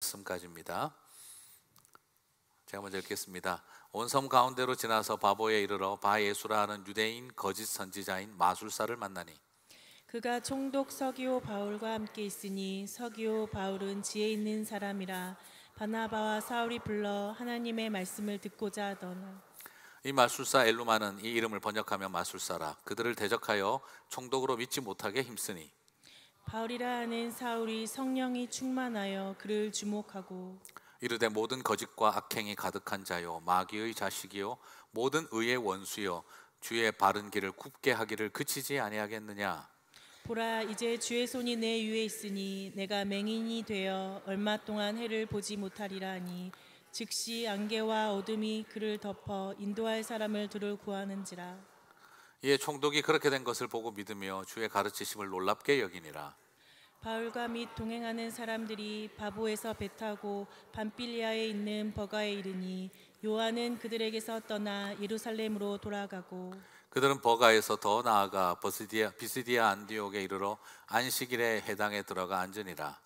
말씀까지입니다. 제가 먼저 읽겠습니다. 온 섬 가운데로 지나서 바보에 이르러 바예수라 하는 유대인 거짓 선지자인 마술사를 만나니 그가 총독 서기오 바울과 함께 있으니 서기오 바울은 지혜 있는 사람이라 바나바와 사울이 불러 하나님의 말씀을 듣고자 하더라. 이 마술사 엘루마는 이 이름을 번역하며 마술사라 그들을 대적하여 총독으로 믿지 못하게 힘쓰니 바울이라 하는 사울이 성령이 충만하여 그를 주목하고 이르되 모든 거짓과 악행이 가득한 자요 마귀의 자식이요 모든 의의 원수요 주의 바른 길을 굽게 하기를 그치지 아니하겠느냐. 보라, 이제 주의 손이 내 위에 있으니 내가 맹인이 되어 얼마 동안 해를 보지 못하리라 하니 즉시 안개와 어둠이 그를 덮어 인도할 사람을 두를 구하는지라. 이에 총독이 그렇게 된 것을 보고 믿으며 주의 가르치심을 놀랍게 여기니라. 바울과 및 동행하는 사람들이 바보에서 배 타고 밤빌리아에 있는 버가에 이르니 요한은 그들에게서 떠나 예루살렘으로 돌아가고 그들은 버가에서 더 나아가 비시디아 안디옥에 이르러 안식일에 회당에 들어가 앉으니라.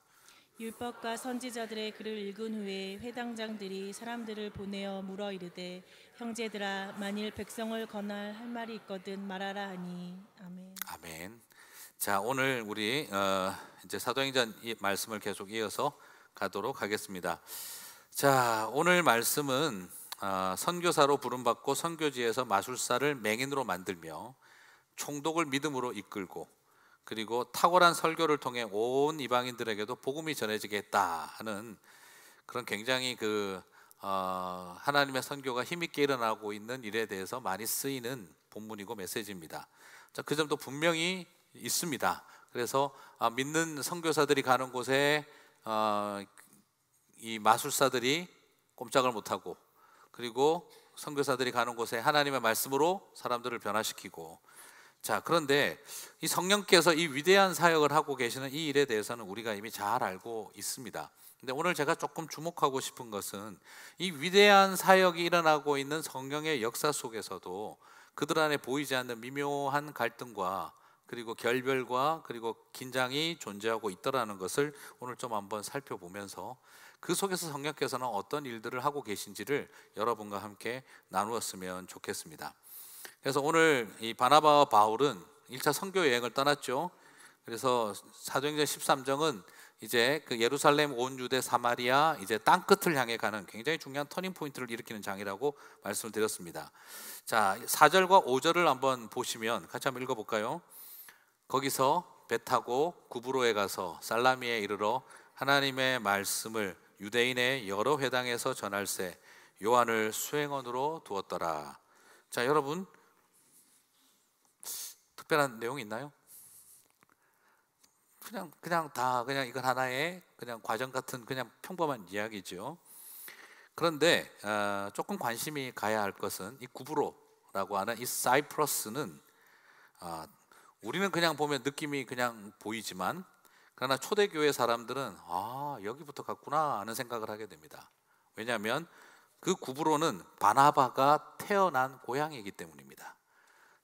율법과 선지자들의 글을 읽은 후에 회당장들이 사람들을 보내어 물어 이르되 형제들아, 만일 백성을 권할 할 말이 있거든 말하라 하니. 아멘. 아멘. 자, 오늘 우리 이제 사도행전 이 말씀을 계속 이어서 가도록 하겠습니다. 자, 오늘 말씀은 선교사로 부름받고 선교지에서 마술사를 맹인으로 만들며 총독을 믿음으로 이끌고 그리고 탁월한 설교를 통해 온 이방인들에게도 복음이 전해지게 했다 하는 그런 굉장히 하나님의 선교가 힘있게 일어나고 있는 일에 대해서 많이 쓰이는 본문이고 메시지입니다. 자, 그 점도 분명히 있습니다. 그래서 믿는 선교사들이 가는 곳에 이 마술사들이 꼼짝을 못하고 그리고 선교사들이 가는 곳에 하나님의 말씀으로 사람들을 변화시키고, 자, 그런데 이 성령께서 이 위대한 사역을 하고 계시는 이 일에 대해서는 우리가 이미 잘 알고 있습니다. 근데 오늘 제가 조금 주목하고 싶은 것은 이 위대한 사역이 일어나고 있는 성령의 역사 속에서도 그들 안에 보이지 않는 미묘한 갈등과 그리고 결별과 그리고 긴장이 존재하고 있더라는 것을 오늘 좀 한번 살펴보면서 그 속에서 성령께서는 어떤 일들을 하고 계신지를 여러분과 함께 나누었으면 좋겠습니다. 그래서 오늘 이 바나바와 바울은 1차 선교 여행을 떠났죠. 그래서 사도행전 13장은 이제 그 예루살렘, 온 유대, 사마리아 이제 땅끝을 향해 가는 굉장히 중요한 터닝 포인트를 일으키는 장이라고 말씀을 드렸습니다. 자, 4절과 5절을 한번 보시면 같이 한번 읽어볼까요? 거기서 배 타고 구브로에 가서 살라미에 이르러 하나님의 말씀을 유대인의 여러 회당에서 전할세 요한을 수행원으로 두었더라. 자, 여러분 특별한 내용이 있나요? 그냥 이건 하나의 그냥 과정 같은 그냥 평범한 이야기죠. 그런데 조금 관심이 가야 할 것은 이 구브로라고 하는 이 사이프러스는 우리는 그냥 보면 느낌이 그냥 보이지만 그러나 초대교회 사람들은 여기부터 갔구나 하는 생각을 하게 됩니다. 왜냐하면 그 구브로는 바나바가 태어난 고향이기 때문입니다.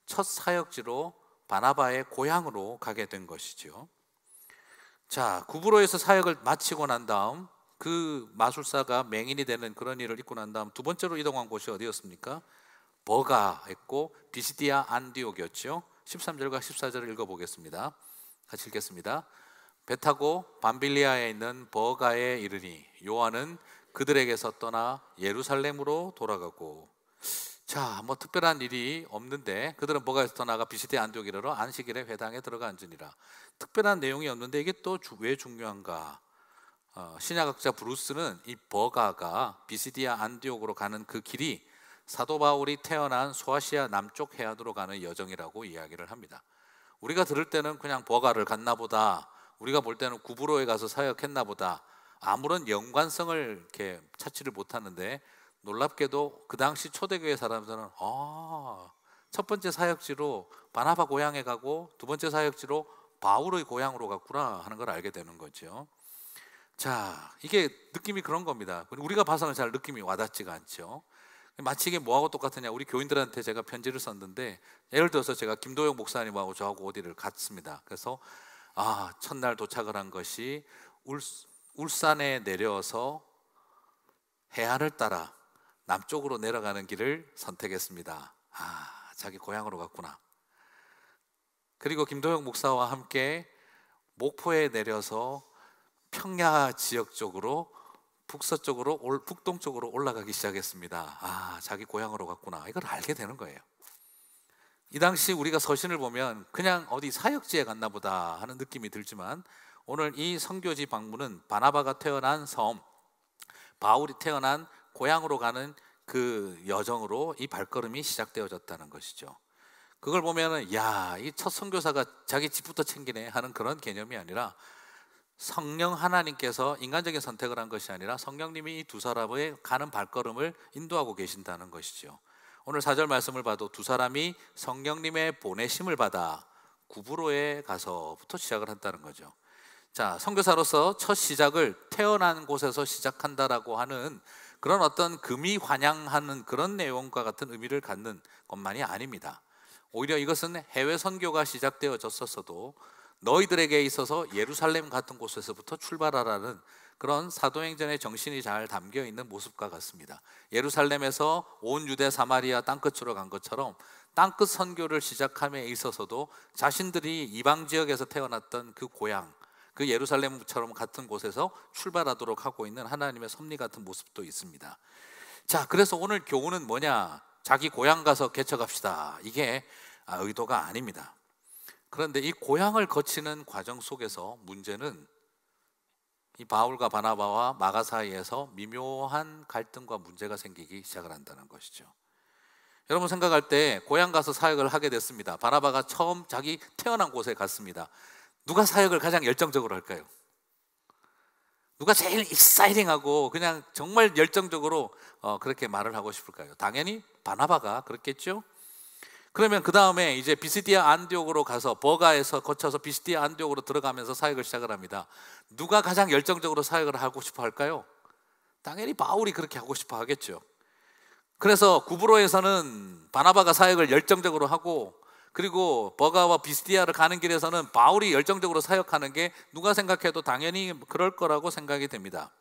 첫 사역지로 바나바의 고향으로 가게 된 것이죠. 자, 구브로에서 사역을 마치고 난 다음 그 마술사가 맹인이 되는 그런 일을 있고 난 다음 두 번째로 이동한 곳이 어디였습니까? 버가였고 비시디아 안디옥이었죠. 13절과 14절을 읽어보겠습니다. 같이 읽겠습니다. 배 타고 밤빌리아에 있는 버가에 이르니 요한은 그들에게서 떠나 예루살렘으로 돌아가고, 자, 뭐 특별한 일이 없는데 그들은 버가에서 떠나가 비시디아 안디옥에 이르러 안식일에 회당에 들어가 앉으니라. 특별한 내용이 없는데 이게 또 왜 중요한가? 신약학자 브루스는 이 버가가 비시디아 안디옥으로 가는 그 길이 사도 바울이 태어난 소아시아 남쪽 해안으로 가는 여정이라고 이야기를 합니다. 우리가 들을 때는 그냥 버가를 갔나 보다, 우리가 볼 때는 구브로에 가서 사역했나 보다, 아무런 연관성을 이렇게 찾지를 못하는데 놀랍게도 그 당시 초대교회 사람들은 첫 번째 사역지로 바나바 고향에 가고 두 번째 사역지로 바울의 고향으로 갔구나 하는 걸 알게 되는 거죠. 자, 이게 느낌이 그런 겁니다. 우리가 봐서는 잘 느낌이 와닿지가 않죠. 마치 이게 뭐하고 똑같으냐, 우리 교인들한테 제가 편지를 썼는데 예를 들어서 제가 김도영 목사님하고 저하고 어디를 갔습니다. 그래서 첫날 도착을 한 것이 울산에 내려서 해안을 따라 남쪽으로 내려가는 길을 선택했습니다. 자기 고향으로 갔구나. 그리고 김도영 목사와 함께 목포에 내려서 평야 지역 쪽으로 북동쪽으로 올라가기 시작했습니다. 자기 고향으로 갔구나. 이걸 알게 되는 거예요. 이 당시 우리가 서신을 보면 그냥 어디 사역지에 갔나 보다 하는 느낌이 들지만, 오늘 이 선교지 방문은 바나바가 태어난 섬, 바울이 태어난 고향으로 가는 그 여정으로 이 발걸음이 시작되어졌다는 것이죠. 그걸 보면은 이 첫 선교사가 자기 집부터 챙기네 하는 그런 개념이 아니라, 성령 하나님께서 인간적인 선택을 한 것이 아니라 성령님이 이 두 사람의 가는 발걸음을 인도하고 계신다는 것이죠. 오늘 4절 말씀을 봐도 두 사람이 성령님의 보내심을 받아 구브로에 가서부터 시작을 한다는 거죠. 자, 선교사로서 첫 시작을 태어난 곳에서 시작한다라고 하는 그런 어떤 금이 환영하는 그런 내용과 같은 의미를 갖는 것만이 아닙니다. 오히려 이것은 해외 선교가 시작되어졌었어도 너희들에게 있어서 예루살렘 같은 곳에서부터 출발하라는 그런 사도행전의 정신이 잘 담겨 있는 모습과 같습니다. 예루살렘에서 온 유대 사마리아 땅끝으로 간 것처럼 땅끝 선교를 시작함에 있어서도 자신들이 이방 지역에서 태어났던 그 고향, 그 예루살렘처럼 같은 곳에서 출발하도록 하고 있는 하나님의 섭리 같은 모습도 있습니다. 자, 그래서 오늘 교훈은 뭐냐? 자기 고향 가서 개척합시다. 이게 의도가 아닙니다. 그런데 이 고향을 거치는 과정 속에서 문제는 이 바울과 바나바와 마가 사이에서 미묘한 갈등과 문제가 생기기 시작을 한다는 것이죠. 여러분 생각할 때 고향 가서 사역을 하게 됐습니다. 바나바가 처음 자기 태어난 곳에 갔습니다. 누가 사역을 가장 열정적으로 할까요? 누가 제일 익사이팅하고 그냥 정말 열정적으로 그렇게 말을 하고 싶을까요? 당연히 바나바가 그렇겠죠. 그러면 그 다음에 이제 비스디아 안디옥으로 가서 버가에서 거쳐서 비스디아 안디옥으로 들어가면서 사역을 시작을 합니다. 누가 가장 열정적으로 사역을 하고 싶어 할까요? 당연히 바울이 그렇게 하고 싶어 하겠죠. 그래서 구브로에서는 바나바가 사역을 열정적으로 하고, 그리고 버가와 비스디아를 가는 길에서는 바울이 열정적으로 사역하는 게 누가 생각해도 당연히 그럴 거라고 생각이 됩니다.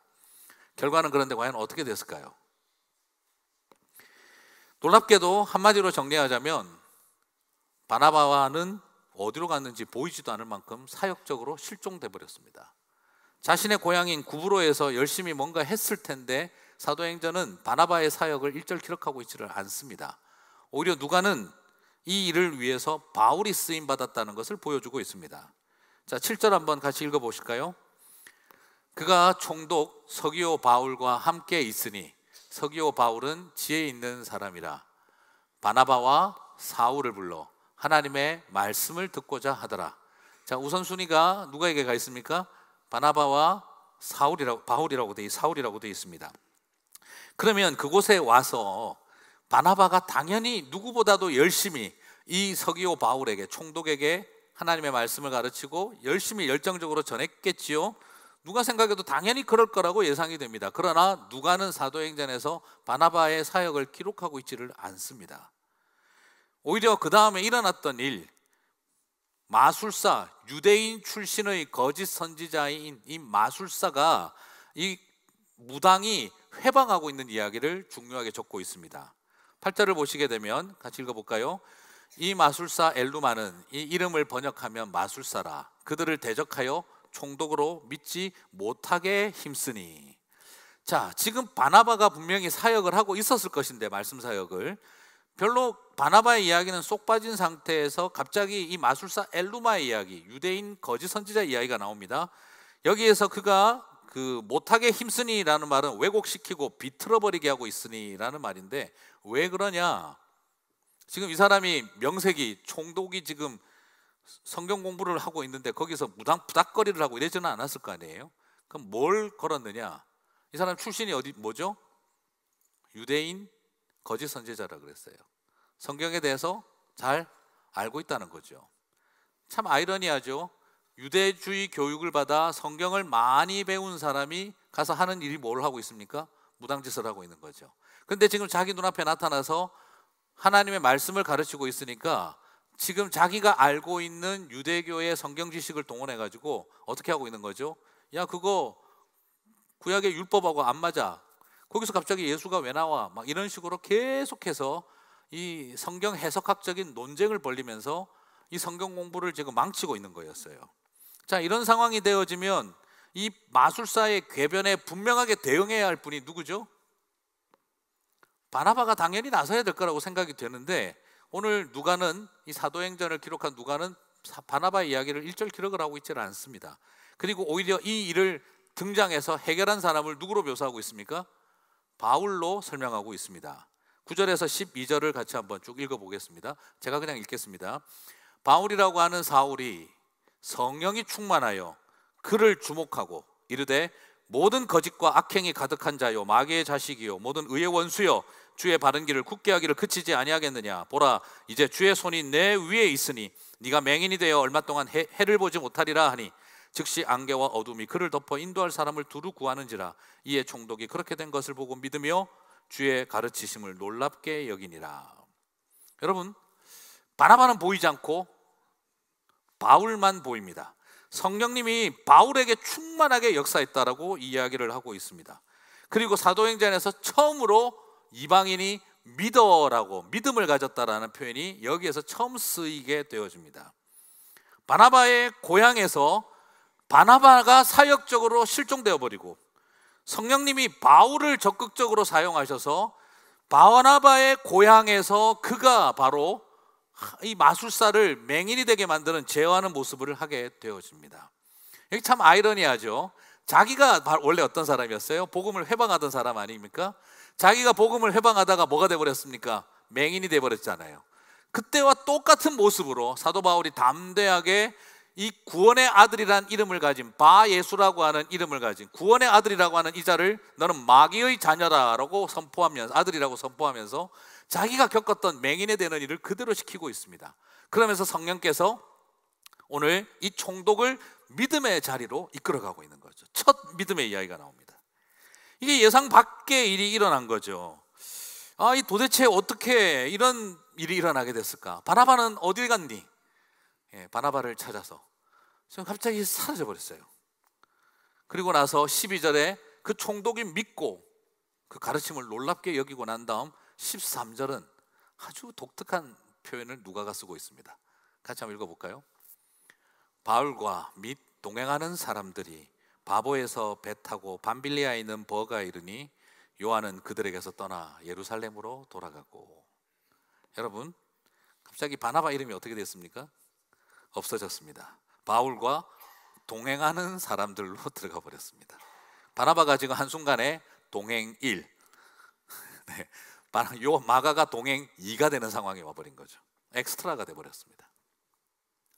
결과는 그런데 과연 어떻게 됐을까요? 놀랍게도 한마디로 정리하자면 바나바와는 어디로 갔는지 보이지도 않을 만큼 사역적으로 실종돼 버렸습니다. 자신의 고향인 구브로에서 열심히 뭔가 했을 텐데 사도행전은 바나바의 사역을 일절 기록하고 있지를 않습니다. 오히려 누가는 이 일을 위해서 바울이 쓰임 받았다는 것을 보여주고 있습니다. 자, 7절 한번 같이 읽어보실까요? 그가 총독 서기오 바울과 함께 있으니, 서기오 바울은 지혜 있는 사람이라 바나바와 사울을 불러 하나님의 말씀을 듣고자 하더라. 자, 우선순위가 누구에게 가 있습니까? 바나바와 바울이라고 돼 있습니다. 그러면 그곳에 와서 바나바가 당연히 누구보다도 열심히 이 서기오 바울에게, 총독에게 하나님의 말씀을 가르치고 열심히 열정적으로 전했겠지요. 누가 생각해도 당연히 그럴 거라고 예상이 됩니다. 그러나 누가는 사도행전에서 바나바의 사역을 기록하고 있지를 않습니다. 오히려 그 다음에 일어났던 일, 마술사, 유대인 출신의 거짓 선지자인 이 마술사가 이 무당이 회방하고 있는 이야기를 중요하게 적고 있습니다. 8절을 보시게 되면 같이 읽어볼까요? 이 마술사 엘루마는, 이 이름을 번역하면 마술사라, 그들을 대적하여 총독으로 믿지 못하게 힘쓰니. 자, 지금 바나바가 분명히 사역을 하고 있었을 것인데, 말씀 사역을 별로 바나바의 이야기는 쏙 빠진 상태에서 갑자기 이 마술사 엘루마의 이야기, 유대인 거짓 선지자 이야기가 나옵니다. 여기에서 그가 그 못하게 힘쓰니라는 말은 왜곡시키고 비틀어버리게 하고 있으니라는 말인데, 왜 그러냐? 지금 이 사람이 명색이 총독이 지금 성경 공부를 하고 있는데 거기서 무당 부닥거리를 하고 이러지는 않았을 거 아니에요? 그럼 뭘 걸었느냐? 이 사람 출신이 뭐죠? 유대인 거짓 선지자라 그랬어요. 성경에 대해서 잘 알고 있다는 거죠. 참 아이러니하죠. 유대주의 교육을 받아 성경을 많이 배운 사람이 가서 하는 일이 뭘 하고 있습니까? 무당짓을 하고 있는 거죠. 그런데 지금 자기 눈앞에 나타나서 하나님의 말씀을 가르치고 있으니까 지금 자기가 알고 있는 유대교의 성경 지식을 동원해 가지고 어떻게 하고 있는 거죠? 야, 그거 구약의 율법하고 안 맞아. 거기서 갑자기 예수가 왜 나와? 막 이런 식으로 계속해서 이 성경 해석학적인 논쟁을 벌리면서 이 성경 공부를 지금 망치고 있는 거였어요. 자, 이런 상황이 되어지면 이 마술사의 궤변에 분명하게 대응해야 할 분이 누구죠? 바나바가 당연히 나서야 될 거라고 생각이 되는데, 오늘 누가는, 이 사도행전을 기록한 누가는 바나바의 이야기를 1절 기록을 하고 있지는 않습니다. 그리고 오히려 이 일을 등장해서 해결한 사람을 누구로 묘사하고 있습니까? 바울로 설명하고 있습니다. 9절에서 12절을 같이 한번 쭉 읽어보겠습니다. 제가 그냥 읽겠습니다. 바울이라고 하는 사울이 성령이 충만하여 그를 주목하고 이르되, 모든 거짓과 악행이 가득한 자요 마귀의 자식이요 모든 의의 원수요 주의 바른 길을 굳게 하기를 그치지 아니하겠느냐. 보라, 이제 주의 손이 내 위에 있으니 네가 맹인이 되어 얼마 동안 해를 보지 못하리라 하니, 즉시 안개와 어둠이 그를 덮어 인도할 사람을 두루 구하는지라. 이에 총독이 그렇게 된 것을 보고 믿으며 주의 가르치심을 놀랍게 여기니라. 여러분, 바나바는 보이지 않고 바울만 보입니다. 성령님이 바울에게 충만하게 역사했다라고 이야기를 하고 있습니다. 그리고 사도행전에서 처음으로 이방인이 믿어라고, 믿음을 가졌다라는 표현이 여기에서 처음 쓰이게 되어집니다. 바나바의 고향에서 바나바가 사역적으로 실종되어 버리고, 성령님이 바울을 적극적으로 사용하셔서 바나바의 고향에서 그가 바로 이 마술사를 맹인이 되게 만드는 제어하는 모습을 하게 되어집니다. 여기 참 아이러니하죠. 자기가 원래 어떤 사람이었어요? 복음을 회방하던 사람 아닙니까? 자기가 복음을 회방하다가 뭐가 돼버렸습니까? 맹인이 돼버렸잖아요. 그때와 똑같은 모습으로 사도 바울이 담대하게 이 구원의 아들이란 이름을 가진, 바예수라고 하는 이름을 가진 구원의 아들이라고 하는 이 자를 너는 마귀의 자녀라고 선포하면서, 아들이라고 선포하면서 자기가 겪었던 맹인이 되는 일을 그대로 시키고 있습니다. 그러면서 성령께서 오늘 이 총독을 믿음의 자리로 이끌어가고 있는 거죠. 첫 믿음의 이야기가 나옵니다. 이게 예상 밖의 일이 일어난 거죠. 이 도대체 어떻게 이런 일이 일어나게 됐을까? 바나바는 어딜 갔니? 바나바를 찾아서 지금 갑자기 사라져 버렸어요. 그리고 나서 12절에 그 총독이 믿고 그 가르침을 놀랍게 여기고 난 다음 13절은 아주 독특한 표현을 누가가 쓰고 있습니다. 같이 한번 읽어볼까요? 바울과 및 동행하는 사람들이 바보에서 배 타고 밤빌리아에 있는 버가 이르니 요한은 그들에게서 떠나 예루살렘으로 돌아가고. 여러분, 갑자기 바나바 이름이 어떻게 됐습니까? 없어졌습니다. 바울과 동행하는 사람들로 들어가 버렸습니다. 바나바가 지금 한순간에 동행 1, 네, 요 마가가 동행 2가 되는 상황이 와버린 거죠. 엑스트라가 돼버렸습니다.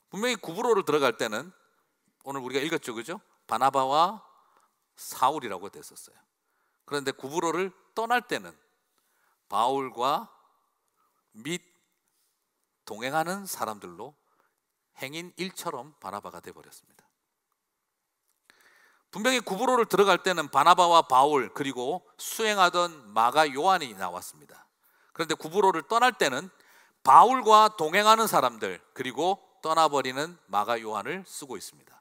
분명히 구브로를 들어갈 때는 오늘 우리가 읽었죠, 그죠? 바나바와 사울이라고 됐었어요. 그런데 구브로를 떠날 때는 바울과 및 동행하는 사람들로 행인 1처럼 바나바가 돼버렸습니다. 분명히 구브로를 들어갈 때는 바나바와 바울 그리고 수행하던 마가 요한이 나왔습니다. 그런데 구브로를 떠날 때는 바울과 동행하는 사람들 그리고 떠나버리는 마가 요한을 쓰고 있습니다.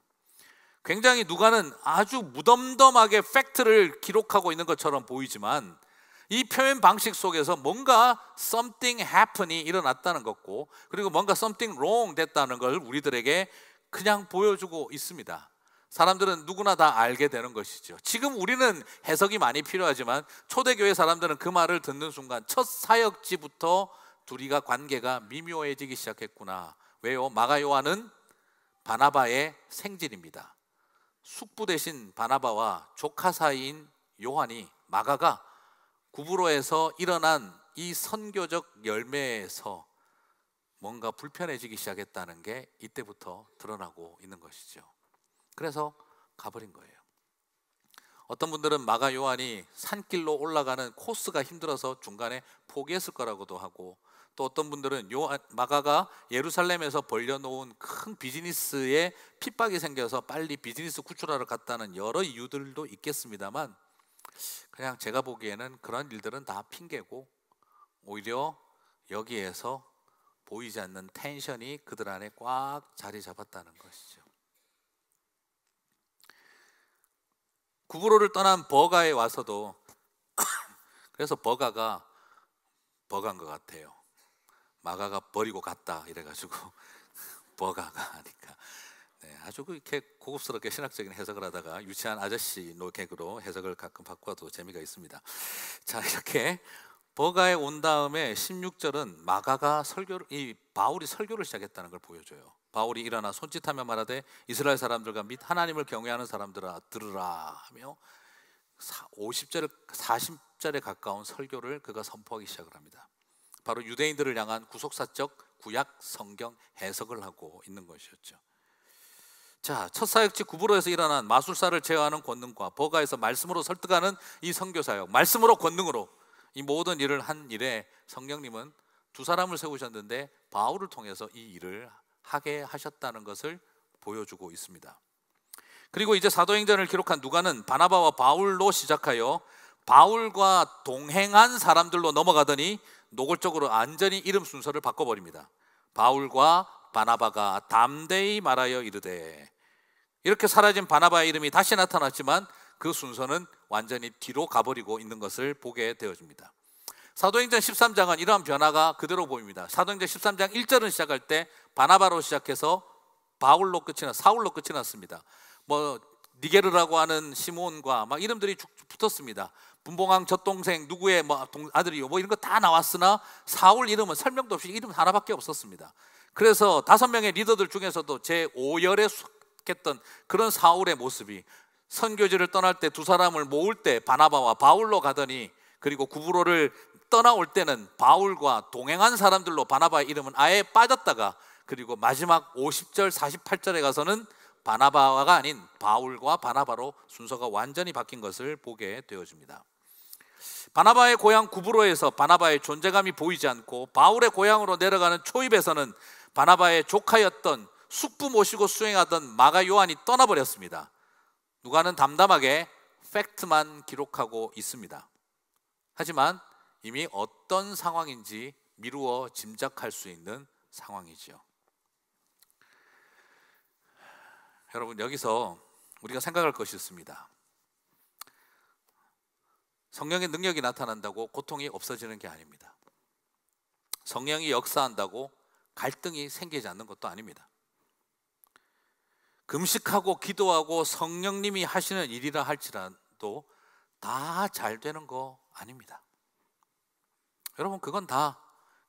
굉장히 누가는 아주 무덤덤하게 팩트를 기록하고 있는 것처럼 보이지만 이 표현 방식 속에서 뭔가 something happen이 일어났다는 것고, 그리고 뭔가 something wrong 됐다는 걸 우리들에게 그냥 보여주고 있습니다. 사람들은 누구나 다 알게 되는 것이죠. 지금 우리는 해석이 많이 필요하지만 초대교회 사람들은 그 말을 듣는 순간 첫 사역지부터 둘이가 관계가 미묘해지기 시작했구나. 왜요? 마가 요한은 바나바의 생질입니다. 숙부 대신 바나바와 조카 사이인 요한이, 마가가 구브로에서 일어난 이 선교적 열매에서 뭔가 불편해지기 시작했다는 게 이때부터 드러나고 있는 것이죠. 그래서 가버린 거예요. 어떤 분들은 마가 요한이 산길로 올라가는 코스가 힘들어서 중간에 포기했을 거라고도 하고, 또 어떤 분들은 마가가 예루살렘에서 벌려놓은 큰 비즈니스에 핍박이 생겨서 빨리 비즈니스 구출하러 갔다는 여러 이유들도 있겠습니다만, 그냥 제가 보기에는 그런 일들은 다 핑계고 오히려 여기에서 보이지 않는 텐션이 그들 안에 꽉 자리 잡았다는 것이죠. 구브로를 떠난 버가에 와서도 그래서 버가가 버간 것 같아요. 마가가 버리고 갔다 이래가지고 버가가 하니까 아주 이렇게 고급스럽게 신학적인 해석을 하다가 유치한 아저씨 노객으로 해석을 가끔 바꿔도 재미가 있습니다. 자, 이렇게 버가에 온 다음에 16절은 마가가 바울이 설교를 시작했다는 걸 보여줘요. 바울이 일어나 손짓하며 말하되 이스라엘 사람들과 및 하나님을 경외하는 사람들아 들으라 하며 50절 40절에 가까운 설교를 그가 선포하기 시작을 합니다. 바로 유대인들을 향한 구속사적 구약 성경 해석을 하고 있는 것이었죠. 자, 첫 사역지 구브로에서 일어난 마술사를 제어하는 권능과 버가에서 말씀으로 설득하는 이 선교사역, 말씀으로 권능으로 이 모든 일을 한 일에 성령님은 두 사람을 세우셨는데 바울을 통해서 이 일을 하게 하셨다는 것을 보여주고 있습니다. 그리고 이제 사도행전을 기록한 누가는 바나바와 바울로 시작하여 바울과 동행한 사람들로 넘어가더니 노골적으로 완전히 이름 순서를 바꿔버립니다. 바울과 바나바가 담대히 말하여 이르되, 이렇게 사라진 바나바의 이름이 다시 나타났지만 그 순서는 완전히 뒤로 가버리고 있는 것을 보게 되어집니다. 사도행전 13장은 이러한 변화가 그대로 보입니다. 사도행전 13장 1절은 시작할 때 바나바로 시작해서 사울로 끝이 났습니다. 니게르라고 하는 시몬과 막 이름들이 쭉 붙었습니다. 분봉왕 젖동생 누구의 아들이요 이런 거 다 나왔으나 사울 이름은 설명도 없이 이름 하나밖에 없었습니다. 그래서 5명의 리더들 중에서도 제5열에 속했던 그런 사울의 모습이 선교지를 떠날 때 두 사람을 모을 때 바나바와 바울로 가더니, 그리고 구브로를 떠나올 때는 바울과 동행한 사람들로 바나바의 이름은 아예 빠졌다가, 그리고 마지막 50절 48절에 가서는 바나바가 아닌 바울과 바나바로 순서가 완전히 바뀐 것을 보게 되어집니다. 바나바의 고향 구브로에서 바나바의 존재감이 보이지 않고 바울의 고향으로 내려가는 초입에서는 바나바의 조카였던 숙부 모시고 수행하던 마가 요한이 떠나버렸습니다. 누가는 담담하게 팩트만 기록하고 있습니다. 하지만 이미 어떤 상황인지 미루어 짐작할 수 있는 상황이지요. 여러분, 여기서 우리가 생각할 것이 있습니다. 성령의 능력이 나타난다고 고통이 없어지는 게 아닙니다. 성령이 역사한다고 갈등이 생기지 않는 것도 아닙니다. 금식하고 기도하고 성령님이 하시는 일이라 할지라도 다 잘 되는 거 아닙니다. 여러분, 그건 다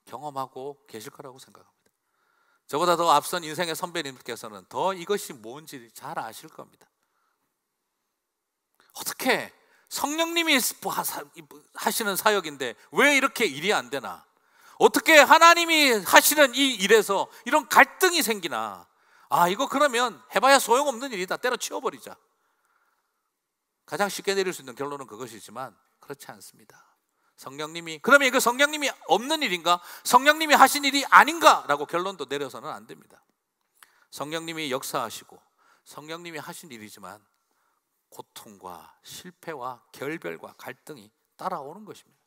경험하고 계실 거라고 생각합니다. 저보다 더 앞선 인생의 선배님께서는 더 이것이 뭔지 잘 아실 겁니다. 어떻게 성령님이 하시는 사역인데 왜 이렇게 일이 안 되나? 어떻게 하나님이 하시는 이 일에서 이런 갈등이 생기나? 이거 그러면 해봐야 소용없는 일이다, 때려치워버리자. 가장 쉽게 내릴 수 있는 결론은 그것이지만 그렇지 않습니다. 그러면 이거 성령님이 없는 일인가? 성령님이 하신 일이 아닌가? 라고 결론도 내려서는 안 됩니다. 성령님이 역사하시고 성령님이 하신 일이지만 고통과 실패와 결별과 갈등이 따라오는 것입니다.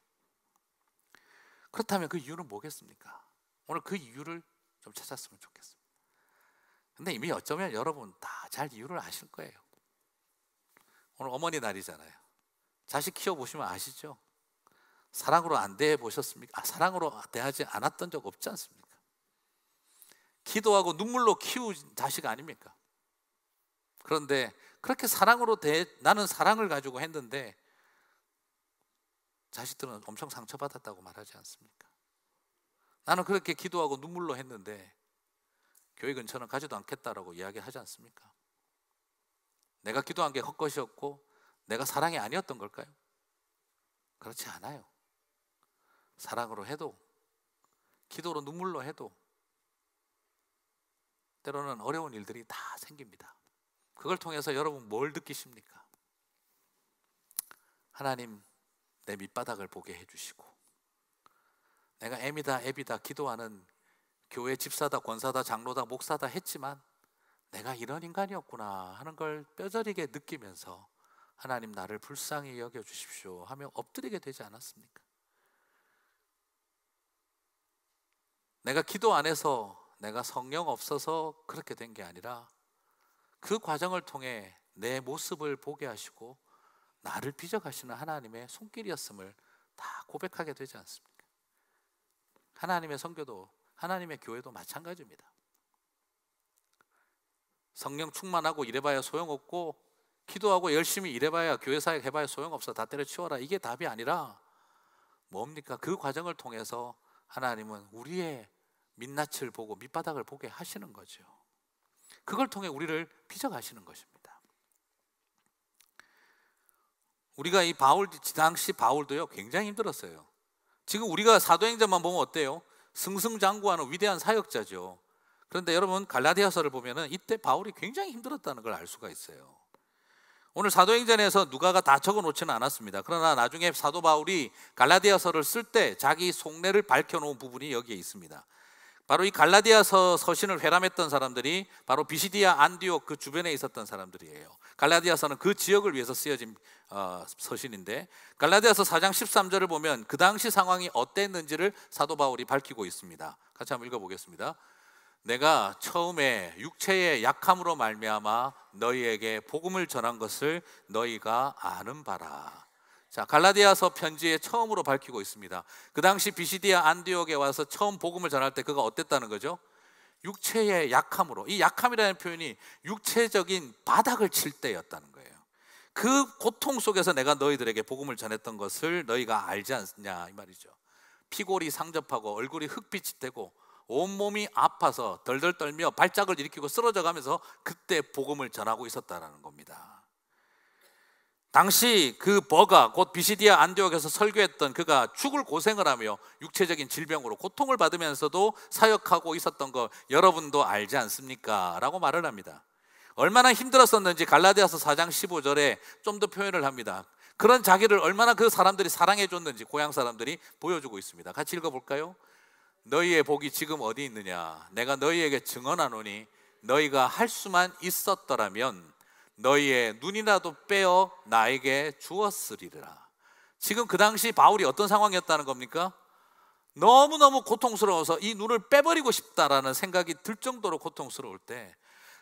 그렇다면 그 이유는 뭐겠습니까? 오늘 그 이유를 좀 찾았으면 좋겠습니다. 근데 이미 어쩌면 여러분 다 잘 이유를 아실 거예요. 오늘 어머니 날이잖아요. 자식 키워보시면 아시죠? 사랑으로 안 대해보셨습니까? 사랑으로 대하지 않았던 적 없지 않습니까? 기도하고 눈물로 키운 자식 아닙니까? 그런데 그렇게 나는 사랑을 가지고 했는데 자식들은 엄청 상처받았다고 말하지 않습니까? 나는 그렇게 기도하고 눈물로 했는데 교회 근처는 가지도 않겠다라고 이야기하지 않습니까? 내가 기도한 게 헛것이었고 내가 사랑이 아니었던 걸까요? 그렇지 않아요. 사랑으로 해도, 기도로 눈물로 해도 때로는 어려운 일들이 다 생깁니다. 그걸 통해서 여러분 뭘 느끼십니까? 하나님, 내 밑바닥을 보게 해주시고, 내가 애비다 기도하는 교회 집사다, 권사다, 장로다, 목사다 했지만 내가 이런 인간이었구나 하는 걸 뼈저리게 느끼면서 하나님, 나를 불쌍히 여겨주십시오 하며 엎드리게 되지 않았습니까? 내가 기도 안 해서, 내가 성령 없어서 그렇게 된 게 아니라 그 과정을 통해 내 모습을 보게 하시고 나를 빚어가시는 하나님의 손길이었음을 다 고백하게 되지 않습니까? 하나님의 선교도, 하나님의 교회도 마찬가지입니다. 성령 충만하고 이래봐야 소용없고, 기도하고 열심히 일해봐야, 교회 사역 해봐야 소용없어, 다 때려치워라, 이게 답이 아니라 뭡니까? 그 과정을 통해서 하나님은 우리의 민낯을 보고 밑바닥을 보게 하시는 거죠. 그걸 통해 우리를 빚어가시는 것입니다. 우리가 이 바울, 당시 바울도요 굉장히 힘들었어요. 지금 우리가 사도행전만 보면 어때요? 승승장구하는 위대한 사역자죠. 그런데 여러분, 갈라디아서를 보면은 이때 바울이 굉장히 힘들었다는 걸 알 수가 있어요. 오늘 사도행전에서 누가가 다 적어놓지는 않았습니다. 그러나 나중에 사도 바울이 갈라디아서를 쓸 때 자기 속내를 밝혀놓은 부분이 여기에 있습니다. 바로 이 갈라디아서 서신을 회람했던 사람들이 바로 비시디아, 안디옥 그 주변에 있었던 사람들이에요. 갈라디아서는 그 지역을 위해서 쓰여진 서신인데, 갈라디아서 4장 13절을 보면 그 당시 상황이 어땠는지를 사도 바울이 밝히고 있습니다. 같이 한번 읽어보겠습니다. 내가 처음에 육체의 약함으로 말미암아 너희에게 복음을 전한 것을 너희가 아는 바라. 자, 갈라디아서 편지에 처음으로 밝히고 있습니다. 그 당시 비시디아 안디옥에 와서 처음 복음을 전할 때 그가 어땠다는 거죠? 육체의 약함으로. 이 약함이라는 표현이 육체적인 바닥을 칠 때였다는 거예요. 그 고통 속에서 내가 너희들에게 복음을 전했던 것을 너희가 알지 않느냐, 이 말이죠. 피골이 상접하고 얼굴이 흙빛이 되고 온몸이 아파서 덜덜 떨며 발작을 일으키고 쓰러져 가면서 그때 복음을 전하고 있었다는 겁니다. 당시 그 버가, 곧 비시디아 안디옥에서 설교했던 그가 죽을 고생을 하며 육체적인 질병으로 고통을 받으면서도 사역하고 있었던 거 여러분도 알지 않습니까? 라고 말을 합니다. 얼마나 힘들었었는지 갈라디아서 4장 15절에 좀 더 표현을 합니다. 그런 자기를 얼마나 그 사람들이 사랑해 줬는지 고향 사람들이 보여주고 있습니다. 같이 읽어볼까요? 너희의 복이 지금 어디 있느냐? 내가 너희에게 증언하노니 너희가 할 수만 있었더라면 너희의 눈이라도 빼어 나에게 주었으리라. 지금 그 당시 바울이 어떤 상황이었다는 겁니까? 너무너무 고통스러워서 이 눈을 빼버리고 싶다라는 생각이 들 정도로 고통스러울 때,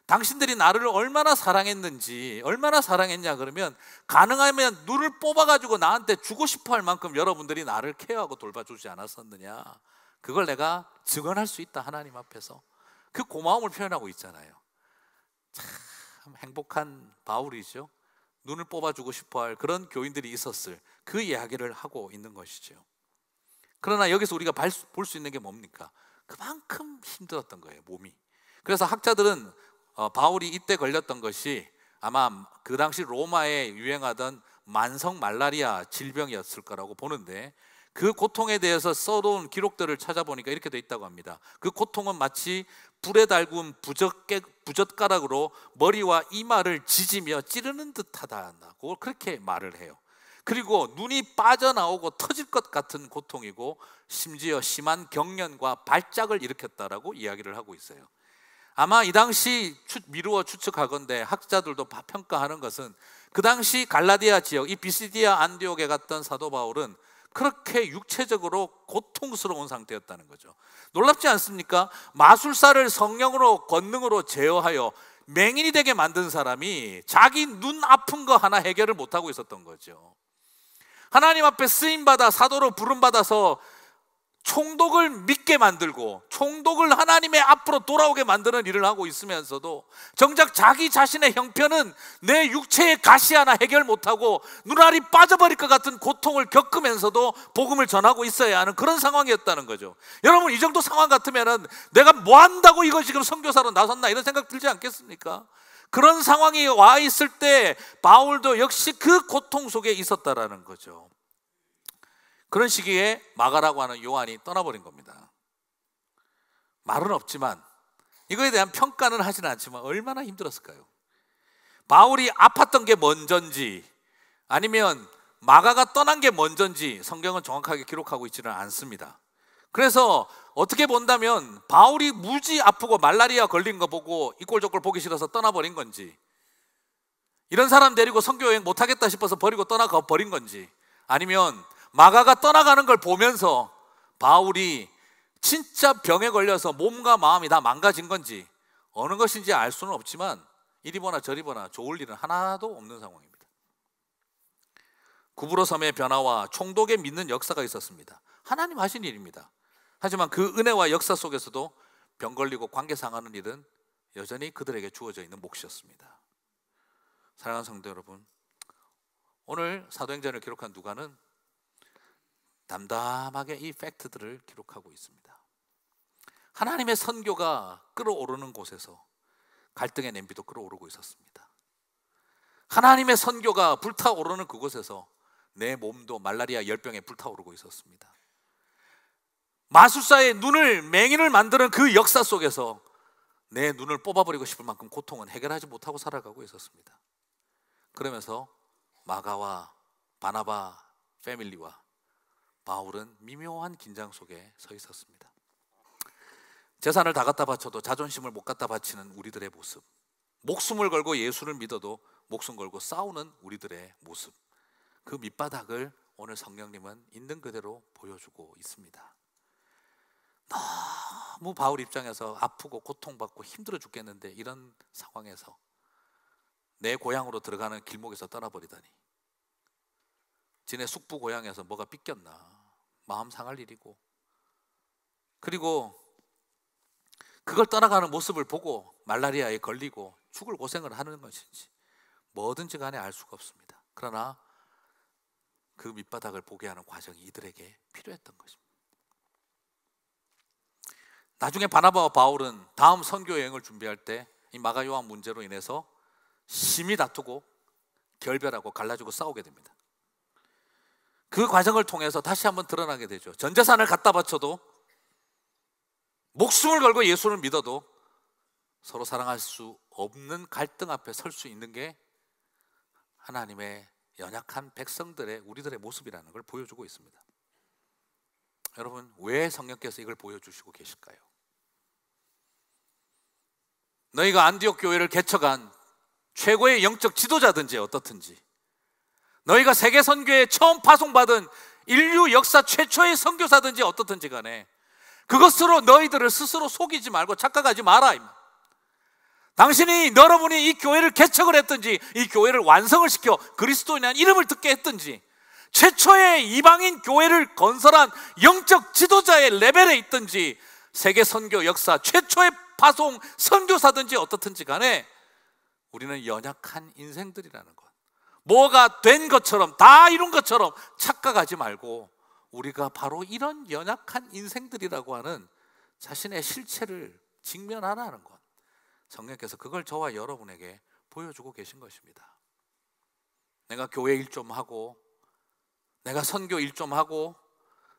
당신들이 나를 얼마나 사랑했는지, 얼마나 사랑했냐 그러면 가능하면 눈을 뽑아가지고 나한테 주고 싶어 할 만큼 여러분들이 나를 케어하고 돌봐주지 않았었느냐, 그걸 내가 증언할 수 있다, 하나님 앞에서. 그 고마움을 표현하고 있잖아요. 참 행복한 바울이죠. 눈을 뽑아주고 싶어할 그런 교인들이 있었을 그 이야기를 하고 있는 것이죠. 그러나 여기서 우리가 볼 수 있는 게 뭡니까? 그만큼 힘들었던 거예요, 몸이. 그래서 학자들은 바울이 이때 걸렸던 것이 아마 그 당시 로마에 유행하던 만성 말라리아 질병이었을 거라고 보는데, 그 고통에 대해서 써놓은 기록들을 찾아보니까 이렇게 돼 있다고 합니다. 그 고통은 마치 불에 달군 부젓가락으로 머리와 이마를 지지며 찌르는 듯하다고 그렇게 말을 해요. 그리고 눈이 빠져나오고 터질 것 같은 고통이고 심지어 심한 경련과 발작을 일으켰다라고 이야기를 하고 있어요. 아마 이 당시 미루어 추측하건대 학자들도 평가하는 것은 그 당시 갈라디아 지역, 이 비시디아 안디옥에 갔던 사도 바울은 그렇게 육체적으로 고통스러운 상태였다는 거죠. 놀랍지 않습니까? 마술사를 성령으로 권능으로 제어하여 맹인이 되게 만든 사람이 자기 눈 아픈 거 하나 해결을 못하고 있었던 거죠. 하나님 앞에 쓰임받아 사도로 부름받아서 총독을 믿게 만들고 총독을 하나님의 앞으로 돌아오게 만드는 일을 하고 있으면서도 정작 자기 자신의 형편은 내 육체의 가시 하나 해결 못하고 눈알이 빠져버릴 것 같은 고통을 겪으면서도 복음을 전하고 있어야 하는 그런 상황이었다는 거죠. 여러분, 이 정도 상황 같으면은 내가 뭐 한다고 이거 지금 선교사로 나섰나, 이런 생각 들지 않겠습니까? 그런 상황이 와 있을 때 바울도 역시 그 고통 속에 있었다라는 거죠. 그런 시기에 마가라고 하는 요한이 떠나버린 겁니다. 말은 없지만, 이거에 대한 평가는 하지는 않지만 얼마나 힘들었을까요? 바울이 아팠던 게 먼저인지 아니면 마가가 떠난 게 먼저인지 성경은 정확하게 기록하고 있지는 않습니다. 그래서 어떻게 본다면 바울이 무지 아프고 말라리아 걸린 거 보고 이 꼴 저 꼴 보기 싫어서 떠나버린 건지, 이런 사람 데리고 선교여행 못하겠다 싶어서 버리고 떠나가 버린 건지, 아니면 마가가 떠나가는 걸 보면서 바울이 진짜 병에 걸려서 몸과 마음이 다 망가진 건지, 어느 것인지 알 수는 없지만 이리 보나 저리 보나 좋을 일은 하나도 없는 상황입니다. 구브로 섬의 변화와 총독의 믿는 역사가 있었습니다. 하나님 하신 일입니다. 하지만 그 은혜와 역사 속에서도 병 걸리고 관계 상하는 일은 여전히 그들에게 주어져 있는 몫이었습니다. 사랑하는 성도 여러분, 오늘 사도행전을 기록한 누가는 담담하게 이 팩트들을 기록하고 있습니다. 하나님의 선교가 끓어오르는 곳에서 갈등의 냄비도 끓어오르고 있었습니다. 하나님의 선교가 불타오르는 그곳에서 내 몸도 말라리아 열병에 불타오르고 있었습니다. 마술사의 눈을 맹인을 만드는 그 역사 속에서 내 눈을 뽑아버리고 싶을 만큼 고통은 해결하지 못하고 살아가고 있었습니다. 그러면서 마가와 바나바 패밀리와 바울은 미묘한 긴장 속에 서 있었습니다. 재산을 다 갖다 바쳐도 자존심을 못 갖다 바치는 우리들의 모습, 목숨을 걸고 예수를 믿어도 목숨 걸고 싸우는 우리들의 모습, 그 밑바닥을 오늘 성령님은 있는 그대로 보여주고 있습니다. 너무 바울 입장에서 아프고 고통받고 힘들어 죽겠는데 이런 상황에서 내 고향으로 들어가는 길목에서 떠나버리다니, 지네 숙부 고향에서 뭐가 삐꼈나, 마음 상할 일이고, 그리고 그걸 떠나가는 모습을 보고 말라리아에 걸리고 죽을 고생을 하는 것인지 뭐든지 간에 알 수가 없습니다. 그러나 그 밑바닥을 보게 하는 과정이 이들에게 필요했던 것입니다. 나중에 바나바와 바울은 다음 선교 여행을 준비할 때 이 마가 요한 문제로 인해서 심히 다투고 결별하고 갈라지고 싸우게 됩니다. 그 과정을 통해서 다시 한번 드러나게 되죠. 전 재산을 갖다 바쳐도 목숨을 걸고 예수를 믿어도 서로 사랑할 수 없는 갈등 앞에 설 수 있는 게 하나님의 연약한 백성들의, 우리들의 모습이라는 걸 보여주고 있습니다. 여러분, 왜 성령께서 이걸 보여주시고 계실까요? 너희가 안디옥 교회를 개척한 최고의 영적 지도자든지 어떻든지, 너희가 세계 선교에 처음 파송받은 인류 역사 최초의 선교사든지 어떻든지 간에 그것으로 너희들을 스스로 속이지 말고 착각하지 마라. 당신이, 여러분이 이 교회를 개척을 했든지 이 교회를 완성을 시켜 그리스도인이라는 이름을 듣게 했든지 최초의 이방인 교회를 건설한 영적 지도자의 레벨에 있든지 세계 선교 역사 최초의 파송 선교사든지 어떻든지 간에 우리는 연약한 인생들이라는 것, 뭐가 된 것처럼, 다 이룬 것처럼 착각하지 말고 우리가 바로 이런 연약한 인생들이라고 하는 자신의 실체를 직면하라는 것, 성령께서 그걸 저와 여러분에게 보여주고 계신 것입니다. 내가 교회 일 좀 하고, 내가 선교 일 좀 하고,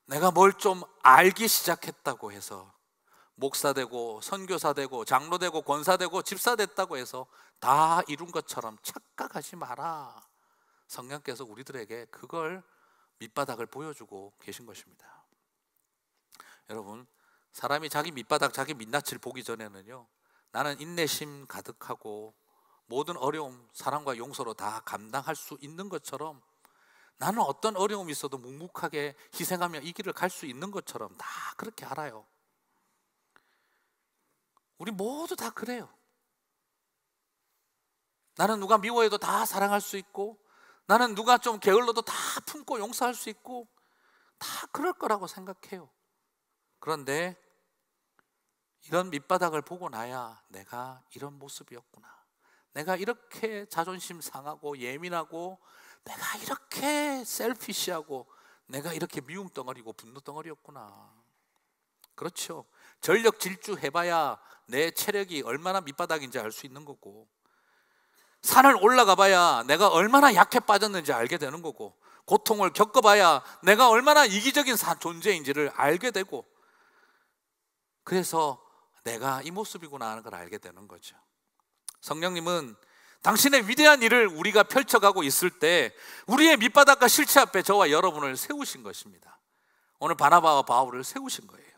내가 뭘 좀 알기 시작했다고 해서 목사 되고 선교사 되고 장로 되고 권사 되고 집사 됐다고 해서 다 이룬 것처럼 착각하지 마라. 성령께서 우리들에게 그걸 밑바닥을 보여주고 계신 것입니다. 여러분, 사람이 자기 밑바닥, 자기 민낯을 보기 전에는요, 나는 인내심 가득하고 모든 어려움 사랑과 용서로 다 감당할 수 있는 것처럼, 나는 어떤 어려움이 있어도 묵묵하게 희생하며 이 길을 갈 수 있는 것처럼 다 그렇게 알아요. 우리 모두 다 그래요. 나는 누가 미워해도 다 사랑할 수 있고, 나는 누가 좀 게을러도 다 품고 용서할 수 있고, 다 그럴 거라고 생각해요. 그런데 이런 밑바닥을 보고 나야 내가 이런 모습이었구나, 내가 이렇게 자존심 상하고 예민하고, 내가 이렇게 셀피시하고, 내가 이렇게 미움 덩어리고 분노 덩어리였구나. 그렇죠. 전력 질주 해봐야 내 체력이 얼마나 밑바닥인지 알 수 있는 거고, 산을 올라가 봐야 내가 얼마나 약해 빠졌는지 알게 되는 거고, 고통을 겪어봐야 내가 얼마나 이기적인 존재인지를 알게 되고, 그래서 내가 이 모습이구나 하는 걸 알게 되는 거죠. 성령님은 당신의 위대한 일을 우리가 펼쳐가고 있을 때 우리의 밑바닥과 실체 앞에 저와 여러분을 세우신 것입니다. 오늘 바나바와 바울을 세우신 거예요.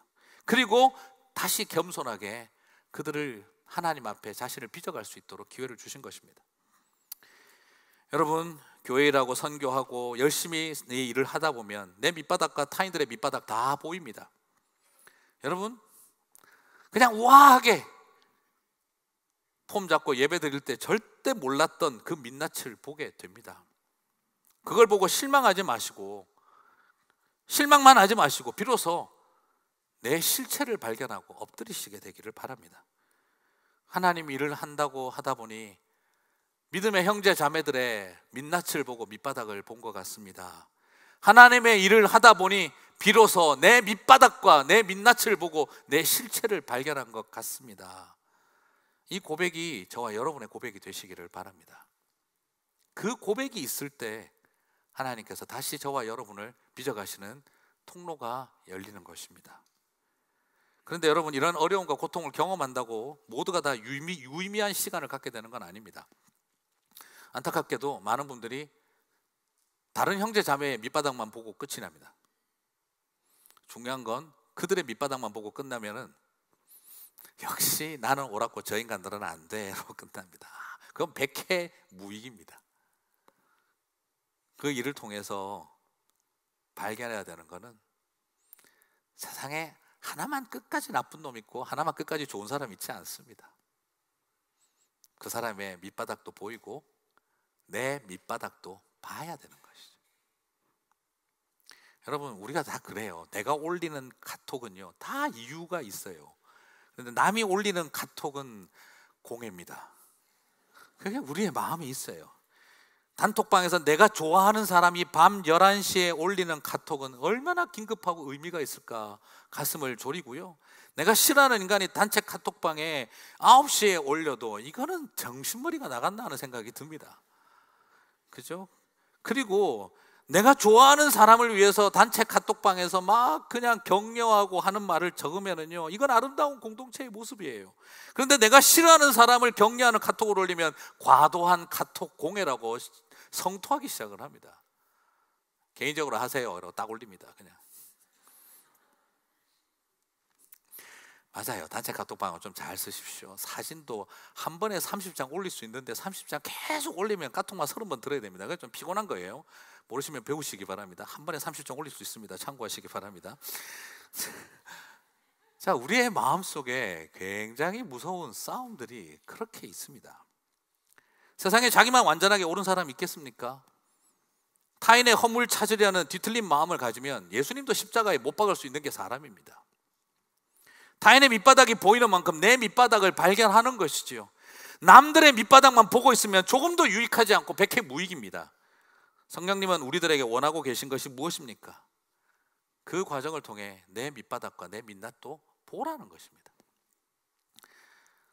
그리고 다시 겸손하게 그들을 하나님 앞에 자신을 빚어갈 수 있도록 기회를 주신 것입니다. 여러분, 교회라고 선교하고 열심히 내 일을 하다 보면 내 밑바닥과 타인들의 밑바닥 다 보입니다. 여러분, 그냥 우아하게 폼 잡고 예배 드릴 때 절대 몰랐던 그 민낯을 보게 됩니다. 그걸 보고 실망하지 마시고, 실망만 하지 마시고 비로소 내 실체를 발견하고 엎드리시게 되기를 바랍니다. 하나님 일을 한다고 하다 보니 믿음의 형제 자매들의 민낯을 보고 밑바닥을 본 것 같습니다. 하나님의 일을 하다 보니 비로소 내 밑바닥과 내 민낯을 보고 내 실체를 발견한 것 같습니다. 이 고백이 저와 여러분의 고백이 되시기를 바랍니다. 그 고백이 있을 때 하나님께서 다시 저와 여러분을 빚어가시는 통로가 열리는 것입니다. 그런데 여러분, 이런 어려움과 고통을 경험한다고 모두가 다 유의미한 시간을 갖게 되는 건 아닙니다. 안타깝게도 많은 분들이 다른 형제 자매의 밑바닥만 보고 끝이 납니다. 중요한 건 그들의 밑바닥만 보고 끝나면은 역시 나는 옳았고 저 인간들은 안 돼로 끝납니다. 그건 백해 무익입니다. 그 일을 통해서 발견해야 되는 거는 세상에 하나만 끝까지 나쁜 놈 있고 하나만 끝까지 좋은 사람 있지 않습니다. 그 사람의 밑바닥도 보이고 내 밑바닥도 봐야 되는 것이죠. 여러분, 우리가 다 그래요. 내가 올리는 카톡은요 다 이유가 있어요. 그런데 남이 올리는 카톡은 공해입니다. 그게 우리의 마음이 있어요. 단톡방에서 내가 좋아하는 사람이 밤 11시에 올리는 카톡은 얼마나 긴급하고 의미가 있을까 가슴을 졸이고요. 내가 싫어하는 인간이 단체 카톡방에 9시에 올려도 이거는 정신머리가 나간다 하는 생각이 듭니다. 그죠? 그리고 내가 좋아하는 사람을 위해서 단체 카톡방에서 막 그냥 격려하고 하는 말을 적으면은요, 이건 아름다운 공동체의 모습이에요. 그런데 내가 싫어하는 사람을 격려하는 카톡을 올리면 과도한 카톡 공해라고 성토하기 시작을 합니다. 개인적으로 하세요 라고 딱 올립니다. 그냥 맞아요. 단체 카톡방을 좀 잘 쓰십시오. 사진도 한 번에 30장 올릴 수 있는데 30장 계속 올리면 카톡만 30번 들어야 됩니다. 그래서 좀 피곤한 거예요. 모르시면 배우시기 바랍니다. 한 번에 30장 올릴 수 있습니다. 참고하시기 바랍니다. 자, 우리의 마음속에 굉장히 무서운 싸움들이 그렇게 있습니다. 세상에 자기만 완전하게 옳은 사람이 있겠습니까? 타인의 허물 찾으려는 뒤틀린 마음을 가지면 예수님도 십자가에 못 박을 수 있는 게 사람입니다. 타인의 밑바닥이 보이는 만큼 내 밑바닥을 발견하는 것이지요. 남들의 밑바닥만 보고 있으면 조금도 유익하지 않고 백해 무익입니다. 성령님은 우리들에게 원하고 계신 것이 무엇입니까? 그 과정을 통해 내 밑바닥과 내 밑낮도 보라는 것입니다.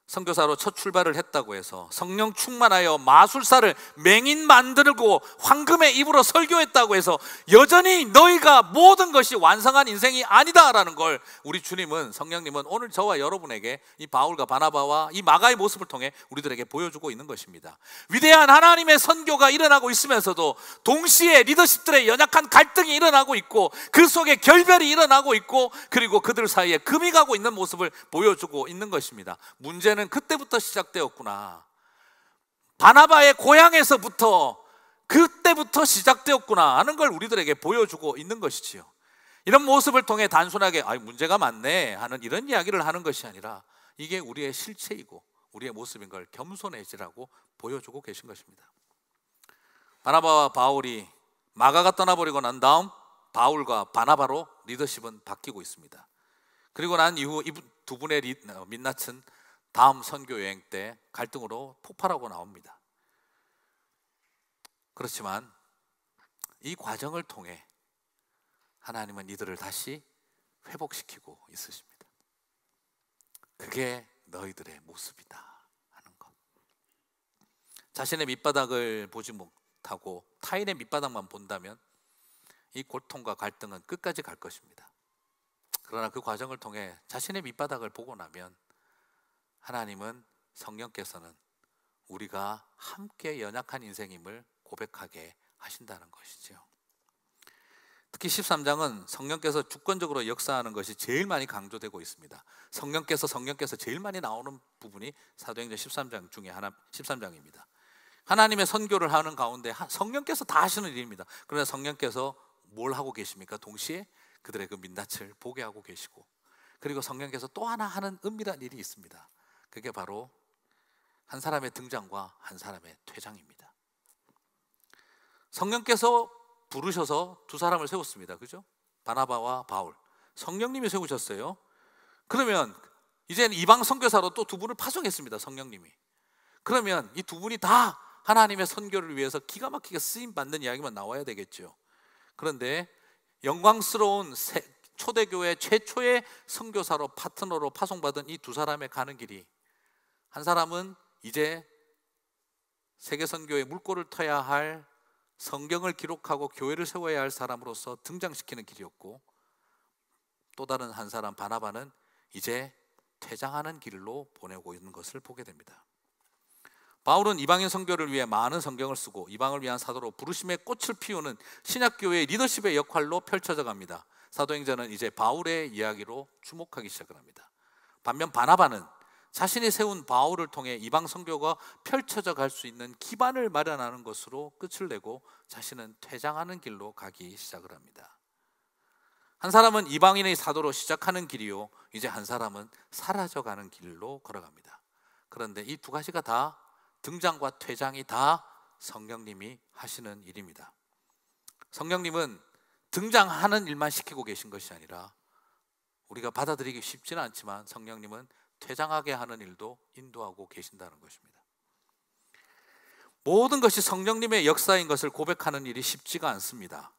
선교사로 첫 출발을 했다고 해서 성령 충만하여 마술사를 맹인 만들고 황금의 입으로 설교했다고 해서 여전히 너희가 모든 것이 완성한 인생이 아니다라는 걸 우리 주님은, 성령님은 오늘 저와 여러분에게 이 바울과 바나바와 이 마가의 모습을 통해 우리들에게 보여주고 있는 것입니다. 위대한 하나님의 선교가 일어나고 있으면서도 동시에 리더십들의 연약한 갈등이 일어나고 있고 그 속에 결별이 일어나고 있고 그리고 그들 사이에 금이 가고 있는 모습을 보여주고 있는 것입니다. 문제는 그때부터 시작되었구나. 바나바의 고향에서부터 그때부터 시작되었구나 하는 걸 우리들에게 보여주고 있는 것이지요. 이런 모습을 통해 단순하게 문제가 많네 하는 이런 이야기를 하는 것이 아니라 이게 우리의 실체이고 우리의 모습인 걸 겸손해지라고 보여주고 계신 것입니다. 바나바와 바울이 마가가 떠나버리고 난 다음 바울과 바나바로 리더십은 바뀌고 있습니다. 그리고 난 이후 이 두 분의 민낯은 다음 선교 여행 때 갈등으로 폭발하고 나옵니다. 그렇지만 이 과정을 통해 하나님은 이들을 다시 회복시키고 있으십니다. 그게 너희들의 모습이다 하는 것. 자신의 밑바닥을 보지 못하고 타인의 밑바닥만 본다면 이 고통과 갈등은 끝까지 갈 것입니다. 그러나 그 과정을 통해 자신의 밑바닥을 보고 나면 하나님은, 성령께서는 우리가 함께 연약한 인생임을 고백하게 하신다는 것이죠. 특히 13장은 성령께서 주권적으로 역사하는 것이 제일 많이 강조되고 있습니다. 성령께서 제일 많이 나오는 부분이 사도행전 13장 중에 하나, 13장입니다. 하나님의 선교를 하는 가운데 성령께서 다 하시는 일입니다. 그러나 성령께서 뭘 하고 계십니까? 동시에 그들의 그 민낯을 보게 하고 계시고, 그리고 성령께서 또 하나 하는 은밀한 일이 있습니다. 그게 바로 한 사람의 등장과 한 사람의 퇴장입니다. 성령께서 부르셔서 두 사람을 세웠습니다. 그죠? 바나바와 바울. 성령님이 세우셨어요. 그러면 이제는 이방 선교사로 또 두 분을 파송했습니다. 성령님이. 그러면 이 두 분이 다 하나님의 선교를 위해서 기가 막히게 쓰임 받는 이야기만 나와야 되겠죠. 그런데 영광스러운 초대교회 최초의 선교사로 파트너로 파송받은 이 두 사람의 가는 길이, 한 사람은 이제 세계 선교의 물꼬를 터야 할, 성경을 기록하고 교회를 세워야 할 사람으로서 등장시키는 길이었고, 또 다른 한 사람 바나바는 이제 퇴장하는 길로 보내고 있는 것을 보게 됩니다. 바울은 이방인 선교를 위해 많은 성경을 쓰고 이방을 위한 사도로 부르심의 꽃을 피우는 신약교회의 리더십의 역할로 펼쳐져 갑니다. 사도행전은 이제 바울의 이야기로 주목하기 시작을 합니다. 반면 바나바는 자신이 세운 바울을 통해 이방 선교가 펼쳐져 갈 수 있는 기반을 마련하는 것으로 끝을 내고 자신은 퇴장하는 길로 가기 시작을 합니다. 한 사람은 이방인의 사도로 시작하는 길이요, 이제 한 사람은 사라져가는 길로 걸어갑니다. 그런데 이 두 가지가 다, 등장과 퇴장이 다 성령님이 하시는 일입니다. 성령님은 등장하는 일만 시키고 계신 것이 아니라, 우리가 받아들이기 쉽지는 않지만 성령님은 퇴장하게 하는 일도 인도하고 계신다는 것입니다. 모든 것이 성령님의 역사인 것을 고백하는 일이 쉽지가 않습니다.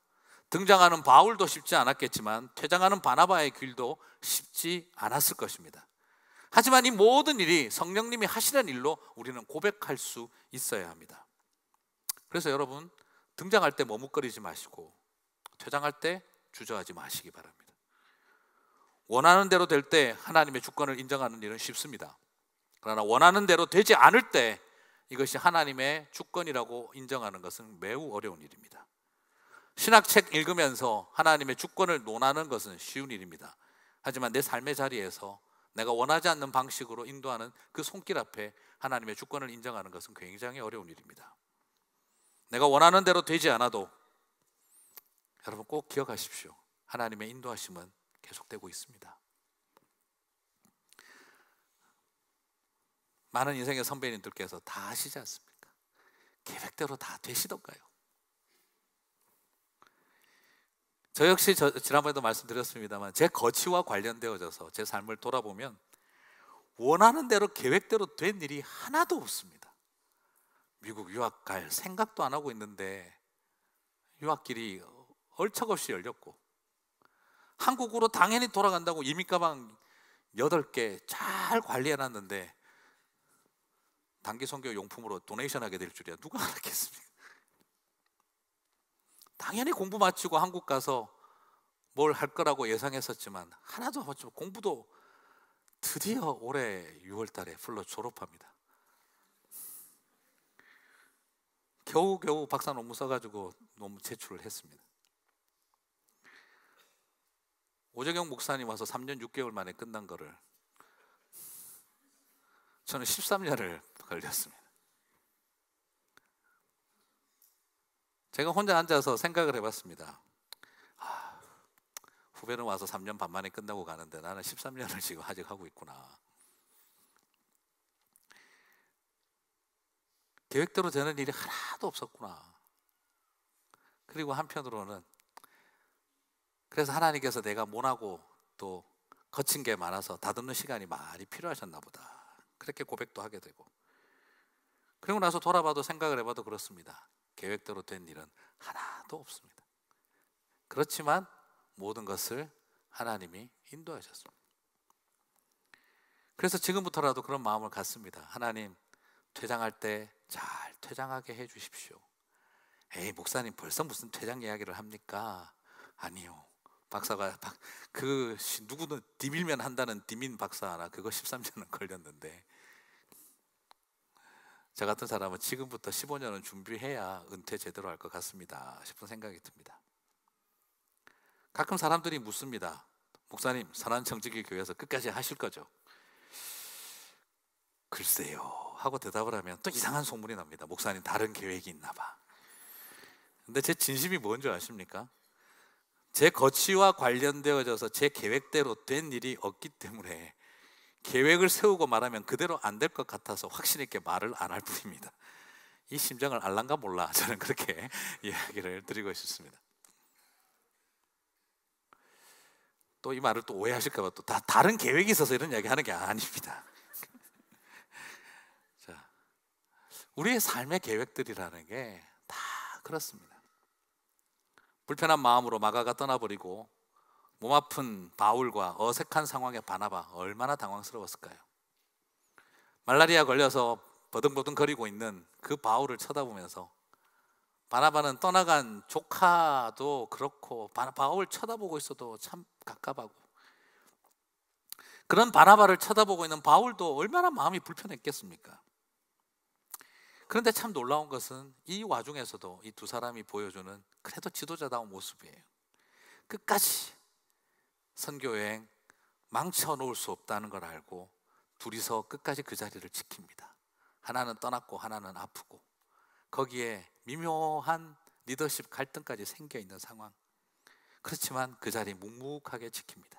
등장하는 바울도 쉽지 않았겠지만 퇴장하는 바나바의 길도 쉽지 않았을 것입니다. 하지만 이 모든 일이 성령님이 하시는 일로 우리는 고백할 수 있어야 합니다. 그래서 여러분, 등장할 때 머뭇거리지 마시고 퇴장할 때 주저하지 마시기 바랍니다. 원하는 대로 될 때 하나님의 주권을 인정하는 일은 쉽습니다. 그러나 원하는 대로 되지 않을 때 이것이 하나님의 주권이라고 인정하는 것은 매우 어려운 일입니다. 신학책 읽으면서 하나님의 주권을 논하는 것은 쉬운 일입니다. 하지만 내 삶의 자리에서 내가 원하지 않는 방식으로 인도하는 그 손길 앞에 하나님의 주권을 인정하는 것은 굉장히 어려운 일입니다. 내가 원하는 대로 되지 않아도 여러분 꼭 기억하십시오. 하나님의 인도하심은 계속되고 있습니다. 많은 인생의 선배님들께서 다 아시지 않습니까? 계획대로 다 되시던가요? 저 역시 지난번에도 말씀드렸습니다만 제 거치와 관련되어져서 제 삶을 돌아보면 원하는 대로 계획대로 된 일이 하나도 없습니다. 미국 유학 갈 생각도 안 하고 있는데 유학길이 얼척없이 열렸고, 한국으로 당연히 돌아간다고 이민가방 8개 잘 관리해놨는데 단기 선교 용품으로 도네이션 하게 될 줄이야 누가 알았겠습니까? 당연히 공부 마치고 한국 가서 뭘 할 거라고 예상했었지만 하나도 하지, 공부도 드디어 올해 6월 달에 풀로 졸업합니다. 겨우겨우 박사 논문 써가지고 논문 제출을 했습니다. 오재경 목사님 와서 3년 6개월 만에 끝난 거를 저는 13년을 걸렸습니다. 제가 혼자 앉아서 생각을 해봤습니다. 후배는 와서 3년 반 만에 끝나고 가는데 나는 13년을 지금 아직 하고 있구나. 계획대로 되는 일이 하나도 없었구나. 그리고 한편으로는 그래서 하나님께서 내가 모나고 또 거친 게 많아서 다듬는 시간이 많이 필요하셨나 보다, 그렇게 고백도 하게 되고, 그리고 나서 돌아봐도 생각을 해봐도 그렇습니다. 계획대로 된 일은 하나도 없습니다. 그렇지만 모든 것을 하나님이 인도하셨습니다. 그래서 지금부터라도 그런 마음을 갖습니다. 하나님, 퇴장할 때 잘 퇴장하게 해 주십시오. 에이, 목사님 벌써 무슨 퇴장 이야기를 합니까? 아니요. 박사가 누구는 디밀면 한다는 디민 박사 하나, 그거 13년은 걸렸는데 저 같은 사람은 지금부터 15년은 준비해야 은퇴 제대로 할 것 같습니다 싶은 생각이 듭니다. 가끔 사람들이 묻습니다. 목사님, 선한청지기 교회에서 끝까지 하실 거죠? 글쎄요 하고 대답을 하면 또 이상한 소문이 납니다. 목사님 다른 계획이 있나 봐. 근데 제 진심이 뭔지 아십니까? 제 거치와 관련되어져서 제 계획대로 된 일이 없기 때문에 계획을 세우고 말하면 그대로 안 될 것 같아서 확신 있게 말을 안 할 뿐입니다. 이 심정을 알란가 몰라. 저는 그렇게 이야기를 드리고 싶습니다. 또 이 말을 또 오해하실까 봐 또 다른 계획이 있어서 이런 이야기 하는 게 아닙니다. 자, 우리의 삶의 계획들이라는 게 다 그렇습니다. 불편한 마음으로 마가가 떠나버리고 몸 아픈 바울과 어색한 상황에 바나바 얼마나 당황스러웠을까요? 말라리아 걸려서 버둥버둥거리고 있는 그 바울을 쳐다보면서 바나바는 떠나간 조카도 그렇고 바울 쳐다보고 있어도 참 갑갑하고, 그런 바나바를 쳐다보고 있는 바울도 얼마나 마음이 불편했겠습니까? 그런데 참 놀라운 것은 이 와중에서도 이 두 사람이 보여주는 그래도 지도자다운 모습이에요. 끝까지 선교여행 망쳐놓을 수 없다는 걸 알고 둘이서 끝까지 그 자리를 지킵니다. 하나는 떠났고 하나는 아프고, 거기에 미묘한 리더십 갈등까지 생겨있는 상황. 그렇지만 그 자리 묵묵하게 지킵니다.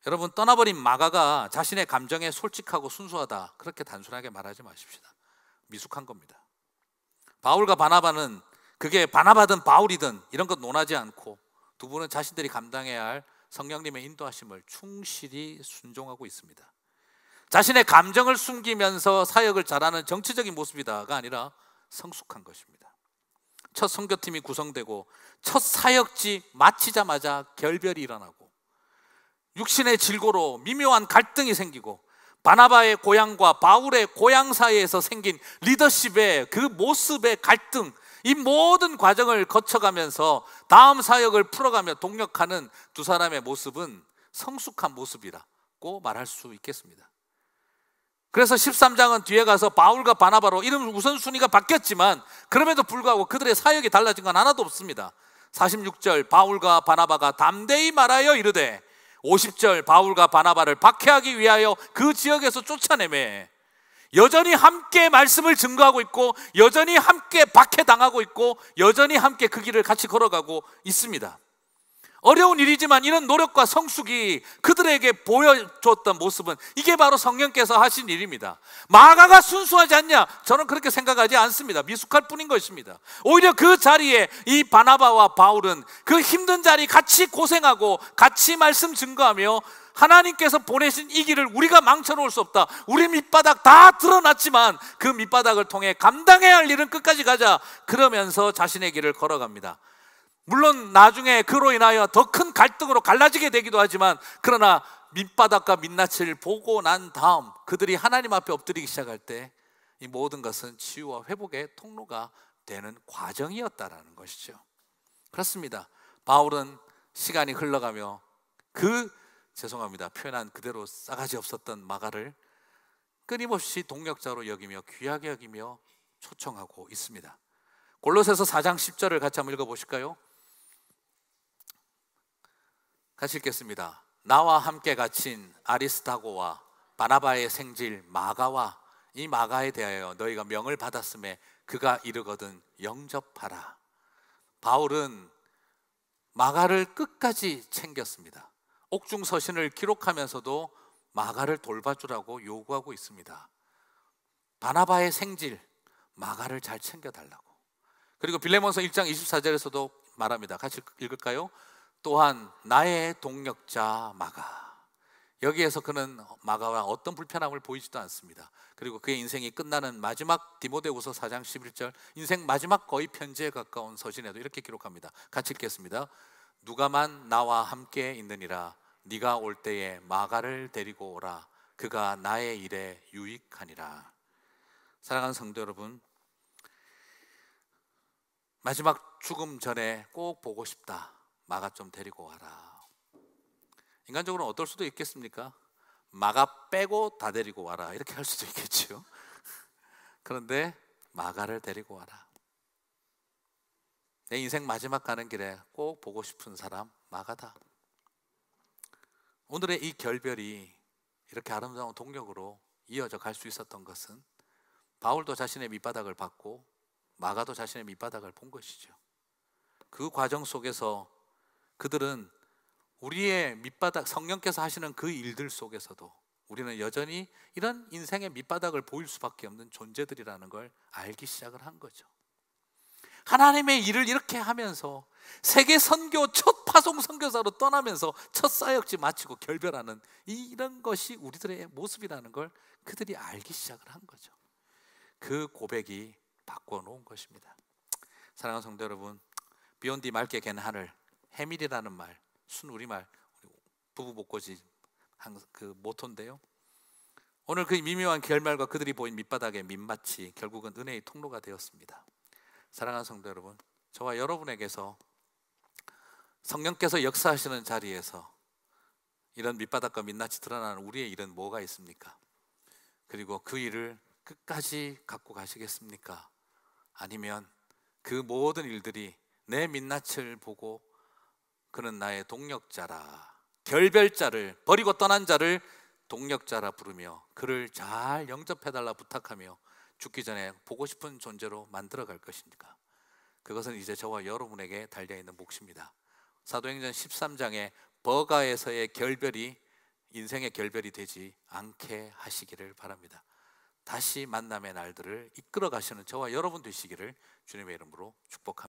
여러분, 떠나버린 마가가 자신의 감정에 솔직하고 순수하다, 그렇게 단순하게 말하지 마십시다. 미숙한 겁니다. 바울과 바나바는 그게 바나바든 바울이든 이런 것 논하지 않고 두 분은 자신들이 감당해야 할 성령님의 인도하심을 충실히 순종하고 있습니다. 자신의 감정을 숨기면서 사역을 잘하는 정치적인 모습이다가 아니라 성숙한 것입니다. 첫 선교팀이 구성되고 첫 사역지 마치자마자 결별이 일어나고 육신의 질고로 미묘한 갈등이 생기고 바나바의 고향과 바울의 고향 사이에서 생긴 리더십의 그 모습의 갈등, 이 모든 과정을 거쳐가면서 다음 사역을 풀어가며 동력하는 두 사람의 모습은 성숙한 모습이라고 말할 수 있겠습니다. 그래서 13장은 뒤에 가서 바울과 바나바로 이름 우선순위가 바뀌었지만 그럼에도 불구하고 그들의 사역이 달라진 건 하나도 없습니다. 46절 바울과 바나바가 담대히 말하여 이르되, 50절 바울과 바나바를 박해하기 위하여 그 지역에서 쫓아내매 여전히 함께 말씀을 증거하고 있고 여전히 함께 박해당하고 있고 여전히 함께 그 길을 같이 걸어가고 있습니다. 어려운 일이지만 이런 노력과 성숙이 그들에게 보여줬던 모습은 이게 바로 성령께서 하신 일입니다. 마가가 순수하지 않냐? 저는 그렇게 생각하지 않습니다. 미숙할 뿐인 것입니다. 오히려 그 자리에 이 바나바와 바울은 그 힘든 자리 같이 고생하고 같이 말씀 증거하며 하나님께서 보내신 이 길을 우리가 망쳐놓을 수 없다. 우리 밑바닥 다 드러났지만 그 밑바닥을 통해 감당해야 할 일은 끝까지 가자. 그러면서 자신의 길을 걸어갑니다. 물론 나중에 그로 인하여 더 큰 갈등으로 갈라지게 되기도 하지만, 그러나 밑바닥과 밑낯을 보고 난 다음 그들이 하나님 앞에 엎드리기 시작할 때 이 모든 것은 치유와 회복의 통로가 되는 과정이었다라는 것이죠. 그렇습니다. 바울은 시간이 흘러가며 죄송합니다, 표현한 그대로 싸가지 없었던 마가를 끊임없이 동력자로 여기며 귀하게 여기며 초청하고 있습니다. 골로새서 4장 10절을 같이 한번 읽어보실까요? 같이 읽겠습니다. 나와 함께 갇힌 아리스타고와 바나바의 생질 마가와 이 마가에 대하여 너희가 명을 받았음에 그가 이르거든 영접하라. 바울은 마가를 끝까지 챙겼습니다. 옥중서신을 기록하면서도 마가를 돌봐주라고 요구하고 있습니다. 바나바의 생질 마가를 잘 챙겨달라고. 그리고 빌레몬서 1장 24절에서도 말합니다. 같이 읽을까요? 또한 나의 동력자 마가. 여기에서 그는 마가와 어떤 불편함을 보이지도 않습니다. 그리고 그의 인생이 끝나는 마지막 디모데후서 4장 11절, 인생 마지막 거의 편지에 가까운 서신에도 이렇게 기록합니다. 같이 읽겠습니다. 누가만 나와 함께 있느니라. 네가 올 때에 마가를 데리고 오라. 그가 나의 일에 유익하니라. 사랑하는 성도 여러분, 마지막 죽음 전에 꼭 보고 싶다. 마가 좀 데리고 와라. 인간적으로는 어떨 수도 있겠습니까? 마가 빼고 다 데리고 와라, 이렇게 할 수도 있겠죠. 그런데 마가를 데리고 와라. 내 인생 마지막 가는 길에 꼭 보고 싶은 사람 마가다. 오늘의 이 결별이 이렇게 아름다운 동력으로 이어져 갈 수 있었던 것은 바울도 자신의 밑바닥을 봤고 마가도 자신의 밑바닥을 본 것이죠. 그 과정 속에서 그들은 우리의 밑바닥, 성령께서 하시는 그 일들 속에서도 우리는 여전히 이런 인생의 밑바닥을 보일 수밖에 없는 존재들이라는 걸 알기 시작을 한 거죠. 하나님의 일을 이렇게 하면서 세계 선교 첫 파송 선교사로 떠나면서 첫 사역지 마치고 결별하는 이런 것이 우리들의 모습이라는 걸 그들이 알기 시작을 한 거죠. 그 고백이 바꿔놓은 것입니다. 사랑하는 성도 여러분, 비온디 맑게 갠 하늘, 해밀이라는 말, 순우리말, 부부 복고지 그 모토인데요. 오늘 그 미묘한 결말과 그들이 보인 밑바닥의 민낯이 결국은 은혜의 통로가 되었습니다. 사랑하는 성도 여러분, 저와 여러분에게서 성령께서 역사하시는 자리에서 이런 밑바닥과 민낯이 드러나는 우리의 일은 뭐가 있습니까? 그리고 그 일을 끝까지 갖고 가시겠습니까? 아니면 그 모든 일들이 내 민낯을 보고 그는 나의 동력자라, 결별자를, 버리고 떠난 자를 동력자라 부르며 그를 잘 영접해달라 부탁하며 죽기 전에 보고 싶은 존재로 만들어갈 것입니까? 그것은 이제 저와 여러분에게 달려있는 몫입니다. 사도행전 13장의 버가에서의 결별이 인생의 결별이 되지 않게 하시기를 바랍니다. 다시 만남의 날들을 이끌어 가시는 저와 여러분 되시기를 주님의 이름으로 축복합니다.